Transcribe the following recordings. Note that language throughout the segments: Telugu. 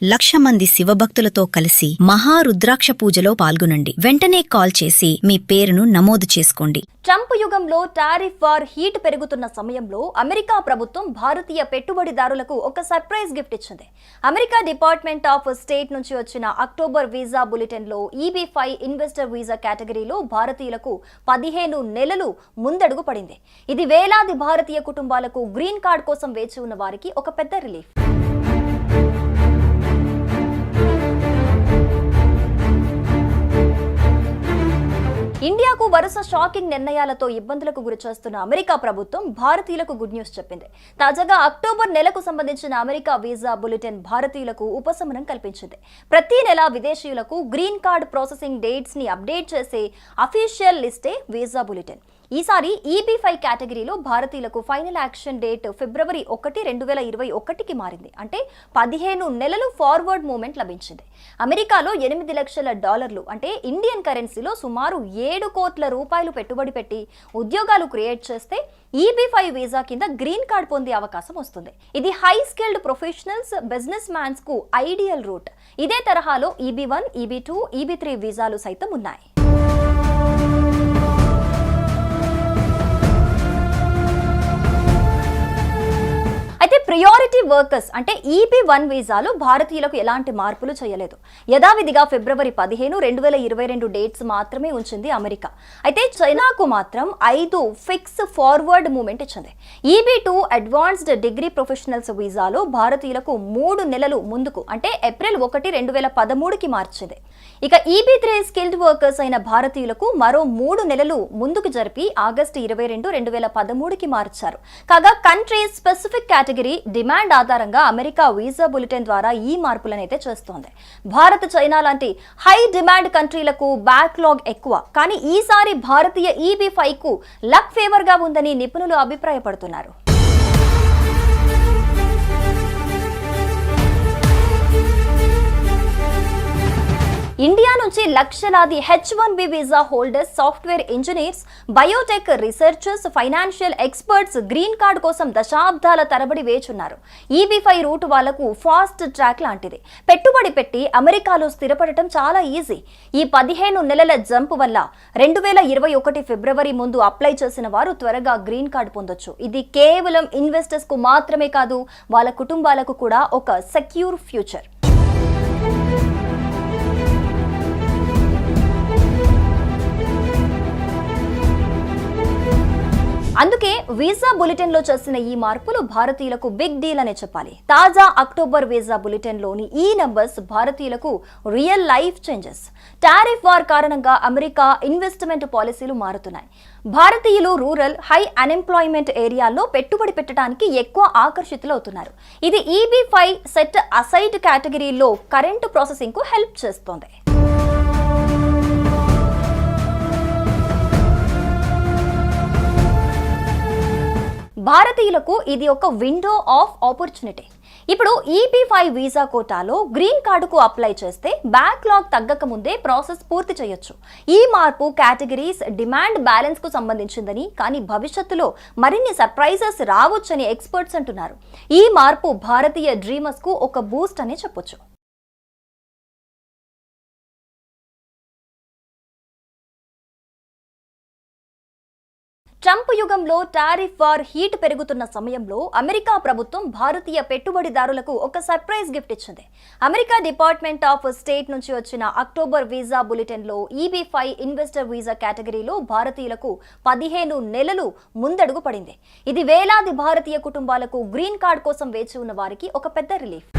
1,00,000 మంది శివభక్తులతో కలిసి మహారుద్రాక్ష పూజలో పాల్గొనండి. వెంటనే కాల్ చేసి మీ పేరును నమోదు చేసుకోండి. ట్రంప్ యుగంలో టారిఫ్ వార్ హీట్ పెరుగుతున్న సమయంలో అమెరికా ప్రభుత్వం భారతీయ పెట్టుబడిదారులకు ఒక సర్ప్రైజ్ గిఫ్ట్ ఇచ్చింది. అమెరికా డిపార్ట్మెంట్ ఆఫ్ స్టేట్ నుంచి వచ్చిన అక్టోబర్ వీసా బులెటిన్లో EB-5 ఇన్వెస్టర్ వీసా కేటగిరీలో భారతీయులకు 15 నెలలు ముందడుగు పడింది. ఇది వేలాది భారతీయ కుటుంబాలకు గ్రీన్ కార్డ్ కోసం వేచి ఉన్న వారికి ఒక పెద్ద రిలీఫ్. ఇండియాకు వరుస షాకింగ్ నిర్ణయాలతో ఇబ్బందులకు గురిచేస్తున్న అమెరికా ప్రభుత్వం భారతీయులకు గుడ్ న్యూస్ చెప్పింది. తాజాగా అక్టోబర్ నెలకు సంబంధించిన అమెరికా వీసా బులెటిన్ భారతీయులకు ఉపశమనం కల్పించింది. ప్రతి నెల విదేశీయులకు గ్రీన్ కార్డ్ ప్రాసెసింగ్ డేట్స్ ని అప్డేట్ చేసే అఫీషియల్ లిస్టే వీసా బులెటిన్. ఈసారి EB-5 కేటగిరీలో భారతీయులకు ఫైనల్ యాక్షన్ డేట్ ఫిబ్రవరి 1, 2021కి మారింది. అంటే 15 నెలలు ఫార్వర్డ్ మూమెంట్ లభించింది. అమెరికాలో $8 లక్షల అంటే ఇండియన్ కరెన్సీలో సుమారు 7 కోట్ల రూపాయలు పెట్టుబడి పెట్టి ఉద్యోగాలు క్రియేట్ చేస్తే EB-5 వీసా కింద గ్రీన్ కార్డ్ పొందే అవకాశం వస్తుంది. ఇది high skilled professionals, business mans కు ఐడియల్ రూట్. ఇదే తరహాలో EB-1, EB-2, EB-3 వీసాలు సైతం ఉన్నాయి. అయితే ప్రియారిటీ వర్కర్స్ అంటే EB-1 వీసాలు భారతీయులకు ఎలాంటి మార్పులు చేయలేదు. యథావిధిగా ఫిబ్రవరి 15, 2022 డేట్స్ మాత్రమే ఉంచింది అమెరికా. అయితే చైనాకు మాత్రం 5 ఫిక్స్ ఫార్వర్డ్ మూమెంట్ ఇచ్చింది. EB-2 అడ్వాన్స్డ్ డిగ్రీ ప్రొఫెషనల్స్ వీసాలో భారతీయులకు 3 నెలలు ముందుకు అంటే ఏప్రిల్ 1, 2013కి మార్చింది. ఇక EB-3 స్కిల్డ్ వర్కర్స్ అయిన భారతీయులకు మరో 3 నెలలు ముందుకు జరిపి ఆగస్టు 22, 2013కి మార్చారు. కాగా కంట్రీ స్పెసిఫిక్ కేటగిరీ డిమాండ్ ఆధారంగా అమెరికా వీసా బులెటిన్ ద్వారా ఈ మార్పులనైతే చేస్తోంది. భారత్, చైనా లాంటి హై డిమాండ్ కంట్రీలకు బ్యాక్లాగ్ ఎక్కువ. కానీ ఈసారి భారతీయ EB-5 కు లక్ ఫేవర్ గా ఉందని నిపుణులు అభిప్రాయపడుతున్నారు. ఇండియా నుంచి లక్షలాది H-1B visa holders, software engineers, Biotech researchers, financial experts green card కోసం దశాబ్దాల తరబడి వేచున్నారు. EB-5 రూట్ వాళ్లకు ఫాస్ట్ ట్రాక్ లాంటిది. పెట్టుబడి పెట్టి అమెరికాలో స్థిరపడటం చాలా ఈజీ. ఈ 15 నెలల జంప్ వల్ల 2021 ఫిబ్రవరి ముందు అప్లై చేసిన వారు త్వరగా గ్రీన్ కార్డ్ పొందొచ్చు. ఇది కేవలం ఇన్వెస్టర్స్ కు మాత్రమే కాదు, వాళ్ళ కుటుంబాలకు కూడా ఒక సెక్యూర్ ఫ్యూచర్. అందుకే వీసా బులెటిన్ లో చేసిన ఈ మార్పులు భారతీయులకు బిగ్ డీల్ అనే చెప్పాలి. తాజా అక్టోబర్ వీసా బులెటిన్ లోని ఈ నంబర్స్ భారతీయులకు real life changes. Tariff war కారణంగా అమెరికా ఇన్వెస్ట్మెంట్ పాలసీలు మారుతున్నాయి. భారతీయులు రూరల్, హై అన్ఎంప్లాయ్మెంట్ ఏరియాల్లో పెట్టుబడి పెట్టడానికి ఎక్కువ ఆకర్షితులవుతున్నారు. ఇది EB-5 సెట్ అసైడ్ కేటగిరీలో కరెంటు ప్రాసెసింగ్ కు హెల్ప్ చేస్తోంది. భారతీయులకు ఇది ఒక విండో ఆఫ్ ఆపర్చునిటీ. ఇప్పుడు EB-5 వీసా కోటాలో గ్రీన్ కార్డుకు అప్లై చేస్తే బ్యాక్లాగ్ తగ్గక ముందే ప్రాసెస్ పూర్తి చేయొచ్చు. ఈ మార్పు కేటగిరీస్ డిమాండ్ బ్యాలెన్స్ కు సంబంధించిందని, కానీ భవిష్యత్తులో మరిన్ని సర్ప్రైజెస్ రావచ్చని ఎక్స్పర్ట్స్ అంటున్నారు. ఈ మార్పు భారతీయ డ్రీమర్స్ కు ఒక బూస్ట్ అనే చెప్పొచ్చు. ట్రంప్ యుగంలో టారిఫ్ వార్ హీట్ పెరుగుతున్న సమయంలో అమెరికా ప్రభుత్వం భారతీయ పెట్టుబడిదారులకు ఒక సర్ప్రైజ్ గిఫ్ట్ ఇచ్చింది. అమెరికా డిపార్ట్మెంట్ ఆఫ్ స్టేట్ నుంచి వచ్చిన అక్టోబర్ వీసా బులెటిన్లో EB-5 ఇన్వెస్టర్ వీసా కేటగిరీలో భారతీయులకు 15 నెలలు ముందడుగు పడింది. ఇది వేలాది భారతీయ కుటుంబాలకు గ్రీన్ కార్డ్ కోసం వేచి ఉన్న వారికి ఒక పెద్ద రిలీఫ్.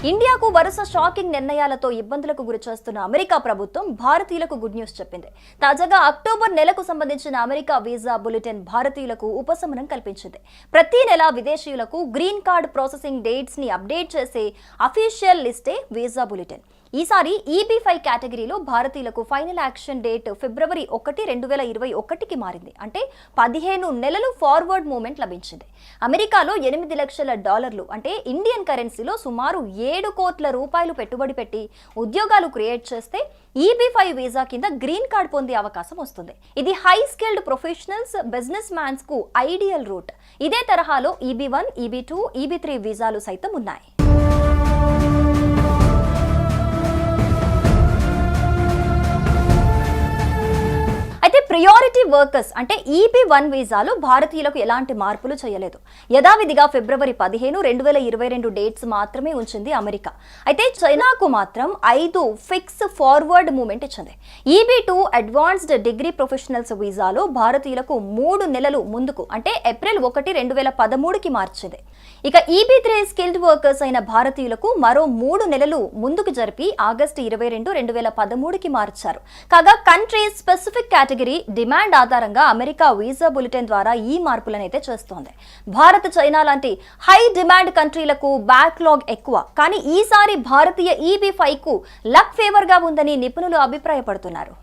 ఇండియాకు వరుస షాకింగ్ నిర్ణయాలతో ఇబ్బందులకు గురిచేస్తున్న అమెరికా ప్రభుత్వం భారతీయులకు గుడ్ న్యూస్ చెప్పింది. తాజాగా అక్టోబర్ నెలకు సంబంధించిన అమెరికా వీసా బులెటిన్ భారతీయులకు ఉపశమనం కల్పించింది. ప్రతి నెల విదేశీయులకు గ్రీన్ కార్డ్ ప్రాసెసింగ్ డేట్స్ ని అప్డేట్ చేసే అఫీషియల్ లిస్టే వీసా బులెటిన్. ఈసారి EB5 కేటగిరీలో భారతీయులకు ఫైనల్ యాక్షన్ డేట్ ఫిబ్రవరి 1, 2021కి మారింది. అంటే 15 నెలలు ఫార్వర్డ్ మూవ్మెంట్ లభించింది. అమెరికాలో $8 లక్షల అంటే ఇండియన్ కరెన్సీలో సుమారు 7 కోట్ల రూపాయలు పెట్టుబడి పెట్టి ఉద్యోగాలు క్రియేట్ చేస్తే EB5 వీసా కింద గ్రీన్ కార్డ్ పొందే అవకాశం వస్తుంది. ఇది high skilled professionals, business mans కు ఐడియల్ రూట్. ఇదే తరహాలో EB1, EB2, EB3 వీసాలు సైతం ఉన్నాయి. అయితే ప్రియారిటీ వర్కర్స్ అంటే EB1 వీసాలు భారతీయులకు ఎలాంటి మార్పులు చేయలేదు. యథావిధిగా ఫిబ్రవరి 15, 2022 డేట్స్ మాత్రమే ఉంచింది అమెరికా. అయితే చైనాకు మాత్రం 5 ఫిక్స్ ఫార్వర్డ్ మూవ్మెంట్ ఇచ్చింది. EB2 అడ్వాన్స్డ్ డిగ్రీ ప్రొఫెషనల్స్ వీసాలో భారతీయులకు 3 నెలలు ముందుకు అంటే ఏప్రిల్ 1, 2013కి మార్చింది. ఇక EB3 స్కిల్డ్ వర్కర్స్ అయిన భారతీయులకు మరో 3 నెలలు ముందుకు జరిపి ఆగస్టు 22, 2013కి మార్చారు. కాగా కంట్రీ స్పెసిఫిక్ కేటగిరీ డిమాండ్ ఆధారంగా అమెరికా వీసా బులెటిన్ ద్వారా ఈ మార్పులనైతే చేస్తోంది. భారత్, చైనా లాంటి హై డిమాండ్ కంట్రీలకు బ్యాక్లాగ్ ఎక్కువ. కానీ ఈసారి భారతీయ EB5 కు లక్ ఫేవర్ గా ఉందని నిపుణులు అభిప్రాయపడుతున్నారు.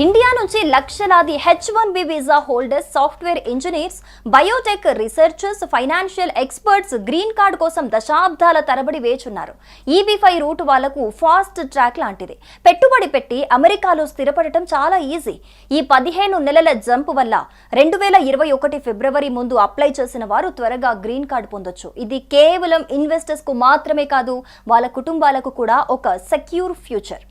ఇండియా నుంచి లక్షలాది H1B visa holders, software engineers, Biotech researchers, financial experts green card కోసం దశాబ్దాల తరబడి వేచున్నారు. EB5 రూట్ వాళ్లకు ఫాస్ట్ ట్రాక్ లాంటిది. పెట్టుబడి పెట్టి అమెరికాలో స్థిరపడటం చాలా ఈజీ. ఈ 15 నెలల జంప్ వల్ల 2021 ఫిబ్రవరి ముందు అప్లై చేసిన వారు త్వరగా గ్రీన్ కార్డ్ పొందొచ్చు. ఇది కేవలం ఇన్వెస్టర్స్ కు మాత్రమే కాదు, వాళ్ళ కుటుంబాలకు కూడా ఒక సెక్యూర్ ఫ్యూచర్.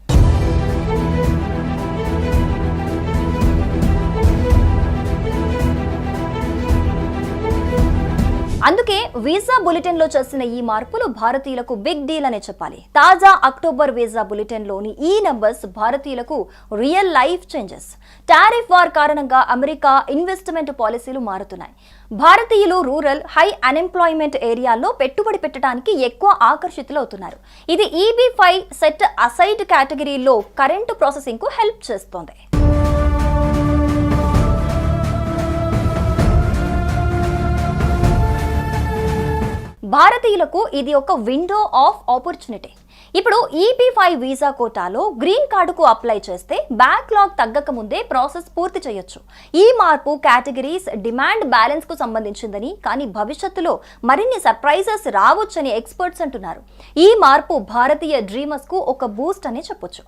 అందుకే వీసా బులెటిన్ లో చేసిన ఈ మార్పులు భారతీయులకు బిగ్ డీల్ అనే చెప్పాలి. తాజా అక్టోబర్ వీసా బులెటిన్ లోని ఈ నంబర్స్ భారతీయులకు real life changes. Tariff war కారణంగా అమెరికా ఇన్వెస్ట్మెంట్ పాలసీలు మారుతున్నాయి. భారతీయులు రూరల్, హై అన్ఎంప్లాయ్మెంట్ ఏరియాల్లో పెట్టుబడి పెట్టడానికి ఎక్కువ ఆకర్షితులవుతున్నారు. ఇది EB5 సెట్ అసైడ్ కేటగిరీలో కరెంట్ ప్రాసెసింగ్ కు హెల్ప్ చేస్తోంది. భారతీయులకు ఇది ఒక విండో ఆఫ్ ఆపర్చునిటీ. ఇప్పుడు EB5 వీసా కోటాలో గ్రీన్ కార్డుకు అప్లై చేస్తే బ్యాక్లాగ్ తగ్గక ముందే ప్రాసెస్ పూర్తి చేయొచ్చు. ఈ మార్పు కేటగిరీస్ డిమాండ్ బ్యాలెన్స్ కు సంబంధించిందని, కానీ భవిష్యత్తులో మరిన్ని సర్ప్రైజెస్ రావచ్చని ఎక్స్పర్ట్స్ అంటున్నారు. ఈ మార్పు భారతీయ డ్రీమర్స్ కు ఒక బూస్ట్ అనే చెప్పొచ్చు.